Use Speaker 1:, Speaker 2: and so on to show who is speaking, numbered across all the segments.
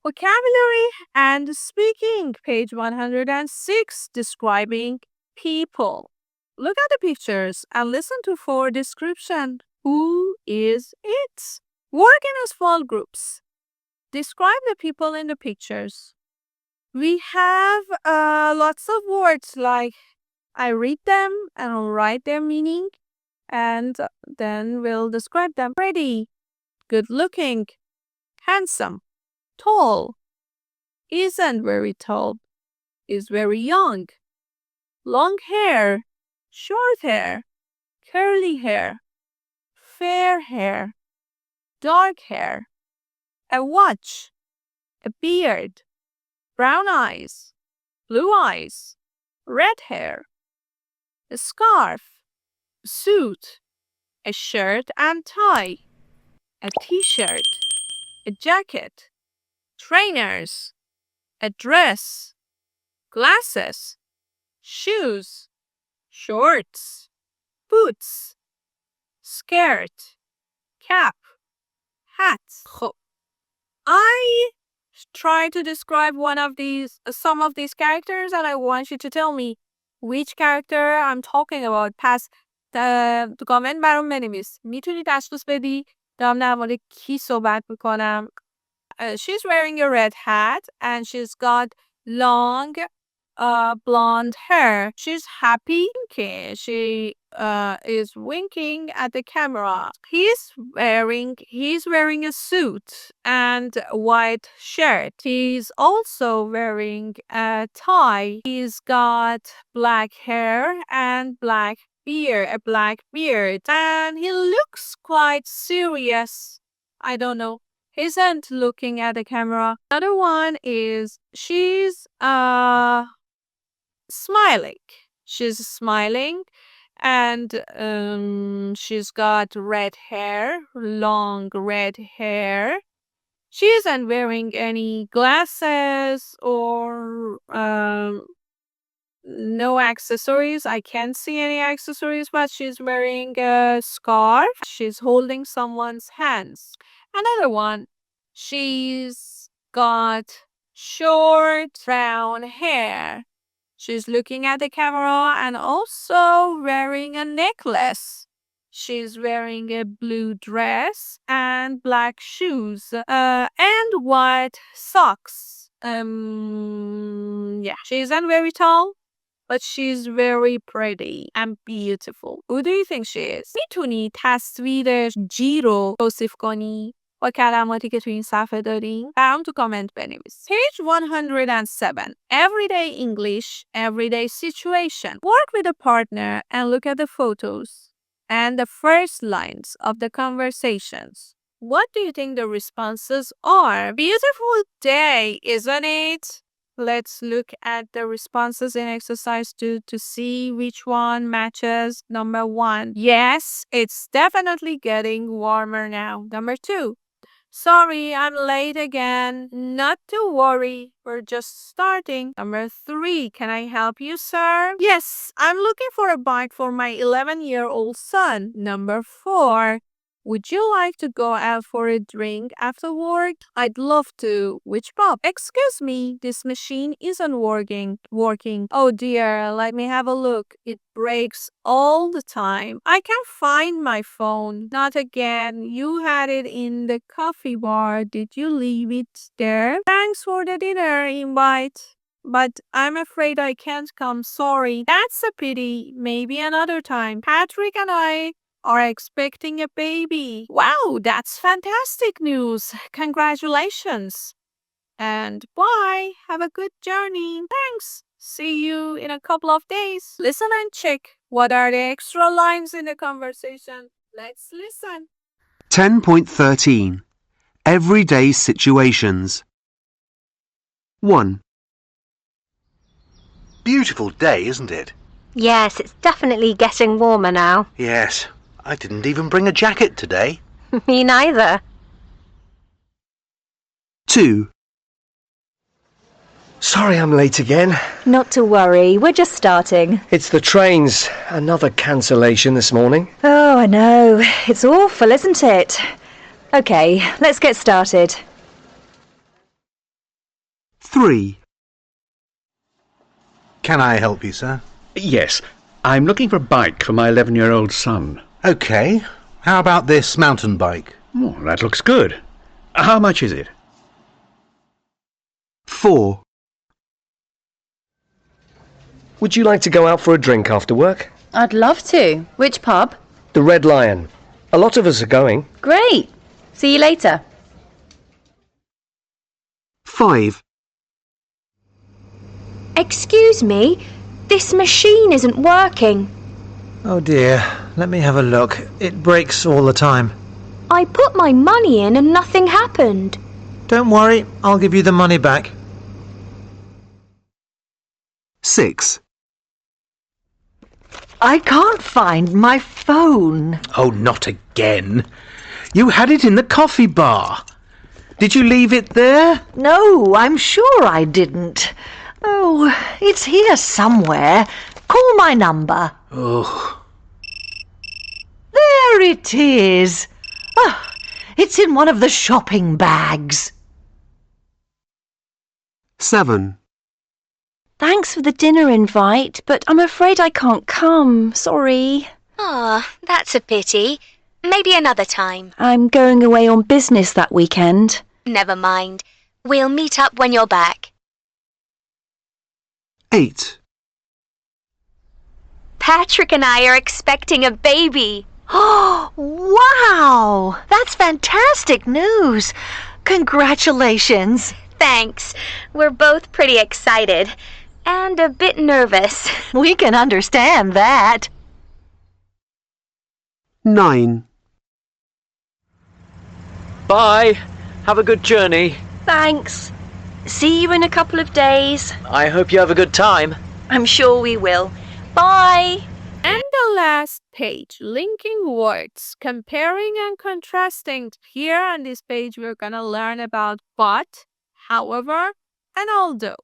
Speaker 1: Vocabulary and speaking, page 106, describing people. Look at the pictures and listen to 4 description. Who is it? Work in small groups. Describe the people in the pictures. We have lots of words like I read them and I'll write their meaning and then we'll describe them. Pretty, good looking, handsome, tall, isn't very tall, is very young, long hair, short hair, curly hair, fair hair, dark hair, a watch, a beard, brown eyes, blue eyes, red hair, a scarf, a suit, a shirt and tie, a t-shirt, a jacket, trainers, a dress, glasses, shoes, shorts, boots, skirt, cap, hat. خب. I try to describe some of these characters and I want you to tell me which character I'm talking about. پس تو کامنت برام بنویس. میتونی تشخیص بدی دارم در مورد کی صحبت میکنم. She's wearing a red hat and she's got long blonde hair. She's happy. She is winking at the camera. He's wearing a suit and a white shirt. He's also wearing a tie. He's got black hair and a black beard. And he looks quite serious. I don't know. He isn't looking at the camera. Another one is she's smiling. She's smiling and she's got red hair, long red hair. She isn't wearing any glasses or no accessories. I can't see any accessories, but she's wearing a scarf. She's holding someone's hands. Another one, she's got short brown hair. She's looking at the camera and also wearing a necklace. She's wearing a blue dress and black shoes and white socks. She isn't very tall, but she's very pretty and beautiful. Who do you think she is? میتونی تصویر جی رو توصیف کنی با کلماتی که تو این صفحه داریم؟ برام تو کامنت بنویس. Page 107. Everyday English, everyday situation. Work with a partner and look at the photos and the first lines of the conversations. What do you think the responses are? Beautiful day, isn't it? Let's look at the responses in exercise 2 to see which one matches. Number 1, yes, it's definitely getting warmer now. Number 2, sorry, I'm late again. Not to worry, we're just starting. Number 3, can I help you, sir? Yes, I'm looking for a bike for my 11-year-old son. Number 4, would you like to go out for a drink after work? I'd love to. Which pub? Excuse me, this machine isn't working. Oh dear, let me have a look. It breaks all the time. I can't find my phone. Not again. You had it in the coffee bar. Did you leave it there? Thanks for the dinner invite. But I'm afraid I can't come. Sorry. That's a pity. Maybe another time. Patrick and I are expecting a baby. Wow, that's fantastic news. Congratulations. And bye. Have a good journey. Thanks. See you in a couple of days. Listen and check. What are the extra lines in the conversation? Let's listen.
Speaker 2: 10.13 Everyday situations. 1.
Speaker 3: Beautiful day, isn't it?
Speaker 4: Yes, it's definitely getting warmer now.
Speaker 3: Yes. I didn't even bring a jacket today.
Speaker 4: Me neither.
Speaker 2: 2.
Speaker 5: Sorry I'm late again.
Speaker 6: Not to worry, we're just starting.
Speaker 5: It's the trains. Another cancellation this morning.
Speaker 6: Oh, I know. It's awful, isn't it? Okay, let's get started.
Speaker 2: 3.
Speaker 3: Can I help you, sir?
Speaker 7: Yes, I'm looking for a bike for my 11-year-old son.
Speaker 3: OK. How about this mountain bike?
Speaker 7: Oh, that looks good. How much is it?
Speaker 2: 4.
Speaker 5: Would you like to go out for a drink after work?
Speaker 8: I'd love to. Which pub?
Speaker 5: The Red Lion. A lot of us are going.
Speaker 8: Great. See you later.
Speaker 2: 5.
Speaker 6: Excuse me, this machine isn't working.
Speaker 9: Oh dear, let me have a look. It breaks all the time.
Speaker 6: I put my money in and nothing happened.
Speaker 9: Don't worry, I'll give you the money back.
Speaker 2: 6.
Speaker 10: I can't find my phone.
Speaker 3: Oh, not again. You had it in the coffee bar. Did you leave it there?
Speaker 10: No, I'm sure I didn't. Oh, it's here somewhere. Call my number.
Speaker 3: Oh.
Speaker 10: There it is. Oh, it's in one of the shopping bags.
Speaker 2: 7.
Speaker 8: Thanks for the dinner invite, but I'm afraid I can't come. Sorry.
Speaker 11: Ah, that's a pity. Maybe another time.
Speaker 8: I'm going away on business that weekend.
Speaker 11: Never mind. We'll meet up when you're back.
Speaker 2: 8.
Speaker 11: Patrick and I are expecting a baby.
Speaker 10: Oh, wow! That's fantastic news. Congratulations.
Speaker 11: Thanks. We're both pretty excited. And a bit nervous.
Speaker 10: We can understand that.
Speaker 2: 9.
Speaker 5: Bye. Have a good journey.
Speaker 8: Thanks. See you in a couple of days.
Speaker 5: I hope you have a good time.
Speaker 8: I'm sure we will. Bye.
Speaker 1: And the last page, linking words, comparing and contrasting. Here on this page, we're going to learn about but, however, and although.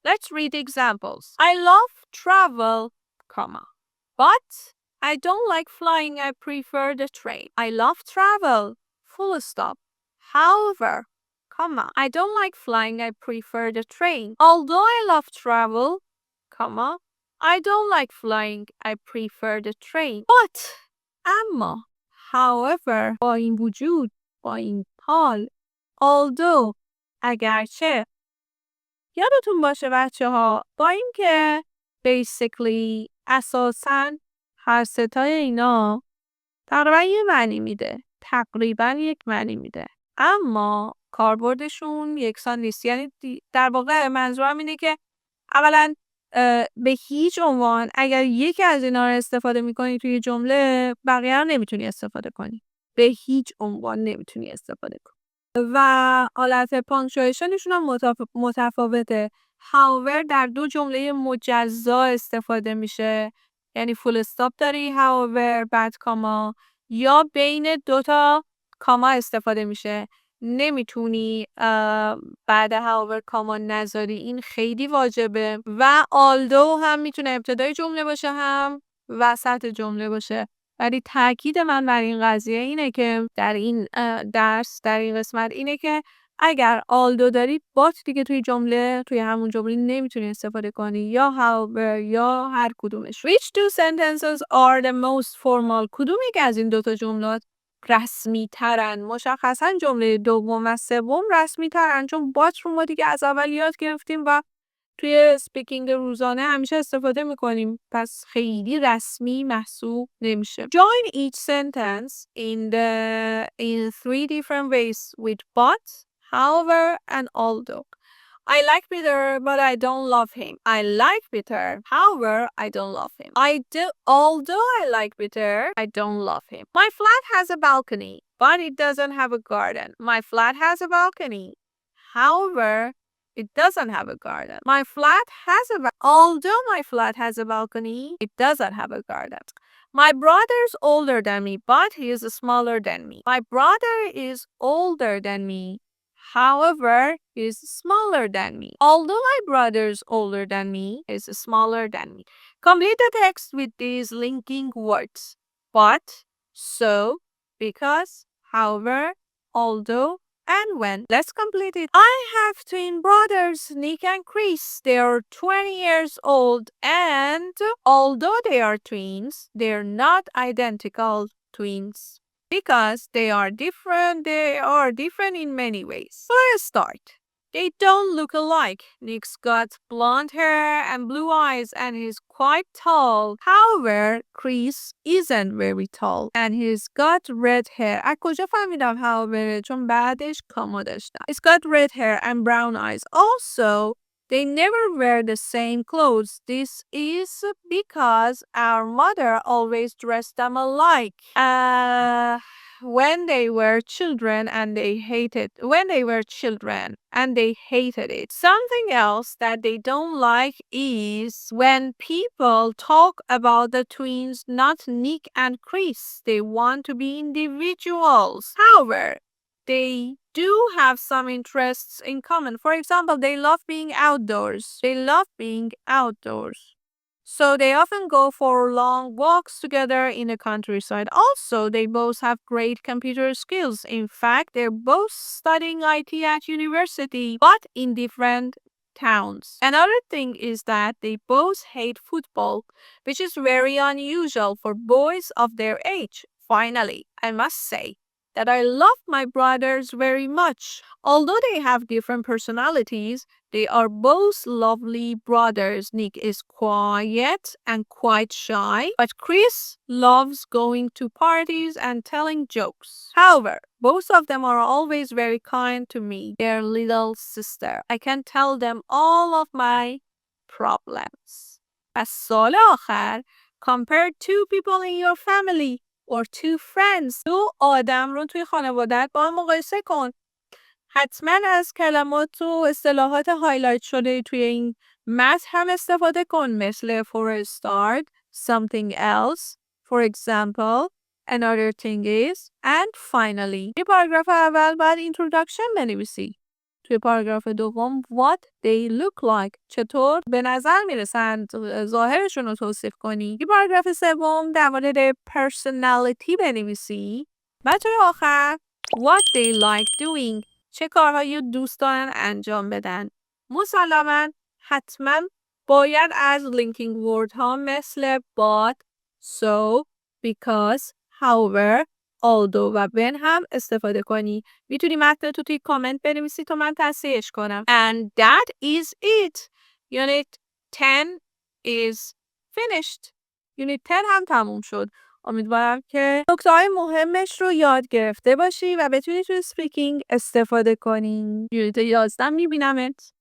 Speaker 1: Let's read examples. I love travel, comma, but I don't like flying. I prefer the train. I love travel, full stop. However, comma, I don't like flying. I prefer the train. Although I love travel, comma, I don't like flying. I prefer the train. But, اما, however, با این وجود, با این حال, although, اگرچه. یادتون باشه بچه ها با اینکه basically اساساً هر ستای اینا تقریبا یه معنی میده. تقریبا یک معنی میده. اما کاربردشون یکسان نیست. یعنی در واقع منظورم اینه که اولا به هیچ عنوان اگر یکی از اینا رو استفاده میکنی توی جمله بقیه رو نمیتونی استفاده کنی. به هیچ عنوان نمیتونی استفاده کنی. و حالت پانکچویشنشون هم متفاوته. however در دو جمله مجزا استفاده میشه. یعنی فول استاپ داری however بعد کاما یا بین دوتا کاما استفاده میشه. نمیتونی بعد however کاما نذاری. این خیلی واجبه. و although هم میتونه ابتدای جمله باشه هم وسط جمله باشه. ولی تاکید من بر این قضیه اینه که در این درس در این قسمت اینه که اگر although داری but دیگه توی جمله توی همون جمله نمیتونی استفاده کنی یا however یا هر کدومش. Which two sentences are the most formal؟ کدوم یک از این دوتا جملات رسمی ترن؟ مشخصا جمله دوم و سوم رسمی ترن چون but رو ما دیگه از اول یاد گرفتیم و توی اسپیکینگ روزانه همیشه استفاده میکنیم پس خیلی رسمی محسوب نمیشه. Join each sentence in 3 different ways with but, however and although. I like Peter but I don't love him. I like Peter, however I don't love him. Although I like Peter, I don't love him. My flat has a balcony but it doesn't have a garden. My flat has a balcony, however it doesn't have a garden. My flat has although my flat has a balcony, it doesn't have a garden. My brother's older than me, but he is smaller than me. My brother is older than me, however, he is smaller than me. Although my brother is older than me, he is smaller than me. Complete the text with these linking words. But, so, because, however, although, and when. Let's complete it. I have twin brothers, Nick and Chris. They are 20 years old and although they are twins, they're not identical twins. Because they are different in many ways. So let's start. They don't look alike. Nick's got blonde hair and blue eyes and he's quite tall. However, Chris isn't very tall and he's got red hair. از کجا فهمیدم however؟ چون بعدش کامو داشتم. He's got red hair and brown eyes. Also, they never wear the same clothes. This is because our mother always dressed them alike. When they were children and they hated it. Something else that they don't like is when people talk about the twins, not Nick and Chris. They want to be individuals. However, they do have some interests in common. For example, they love being outdoors. So they often go for long walks together in the countryside. Also, they both have great computer skills. In fact, they're both studying IT at university, but in different towns. Another thing is that they both hate football, which is very unusual for boys of their age. Finally, I must say that I love my brothers very much. Although they have different personalities, they are both lovely brothers. Nick is quiet and quite shy, but Chris loves going to parties and telling jokes. However, both of them are always very kind to me, their little sister. I can tell them all of my problems. از سال آخر, compare two people in your family or two friends. دو آدم رو توی خانوادت با هم مقایسه کن. حتما از کلمات و اصطلاحات هایلایت شده توی این متن هم استفاده کن مثل for a start, something else, for example, another thing is, and finally. توی پاراگراف اول باید introduction بنویسی. توی پاراگراف دوم what they look like. چطور به نظر میرسند ظاهرشون رو توصیف کنی. توی پاراگراف سوم در مورد personality بنویسی. و توی آخر what they like doing. چه کارهایی دوست دارن انجام بدن. مسلماً حتما باید از linking word ها مثل but, so, because, however, although و when هم استفاده کنی. میتونی متن تو توی کامنت بنویسی تا من تصحیحش کنم. And that is it. Unit 10 is finished. Unit 10 هم تموم شد. امیدوارم که نکته‌های مهمش رو یاد گرفته باشی و بتونی توی اسپیکینگ استفاده کنی. یونیت 11 میبینمت.